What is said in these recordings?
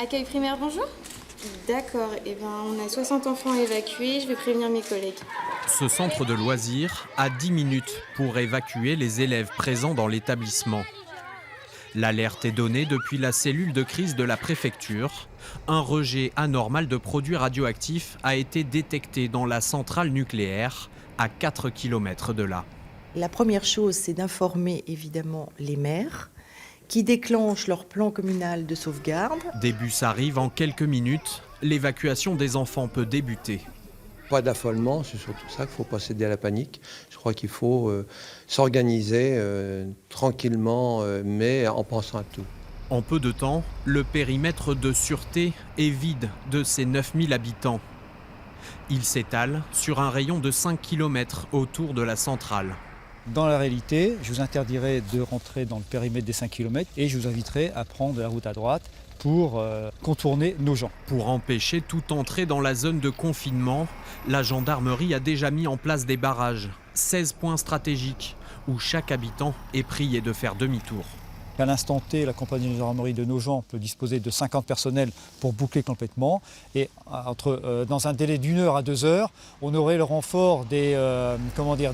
Accueil primaire, bonjour. D'accord, on a 60 enfants évacués, je vais prévenir mes collègues. Ce centre de loisirs a 10 minutes pour évacuer les élèves présents dans l'établissement. L'alerte est donnée depuis la cellule de crise de la préfecture. Un rejet anormal de produits radioactifs a été détecté dans la centrale nucléaire, à 4 km de là. La première chose, c'est d'informer évidemment les maires qui déclenchent leur plan communal de sauvegarde. Des bus arrivent en quelques minutes. L'évacuation des enfants peut débuter. Pas d'affolement, c'est surtout ça qu'il ne faut pas céder à la panique. Je crois qu'il faut s'organiser tranquillement, mais en pensant à tout. En peu de temps, le périmètre de sûreté est vide de ses 9000 habitants. Il s'étale sur un rayon de 5 km autour de la centrale. Dans la réalité, je vous interdirai de rentrer dans le périmètre des 5 km et je vous inviterai à prendre la route à droite pour contourner nos gens. Pour empêcher toute entrée dans la zone de confinement, la gendarmerie a déjà mis en place des barrages, 16 points stratégiques, où chaque habitant est prié de faire demi-tour. À l'instant T, la compagnie de gendarmerie de Nogent peut disposer de 50 personnels pour boucler complètement. Et dans un délai d'1 heure à 2 heures, on aurait le renfort des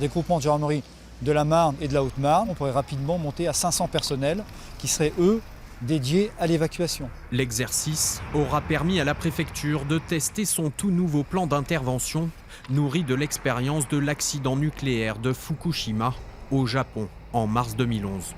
groupements de gendarmerie de la Marne et de la Haute-Marne. On pourrait rapidement monter à 500 personnels qui seraient, eux, dédiés à l'évacuation. L'exercice aura permis à la préfecture de tester son tout nouveau plan d'intervention, nourri de l'expérience de l'accident nucléaire de Fukushima au Japon en mars 2011.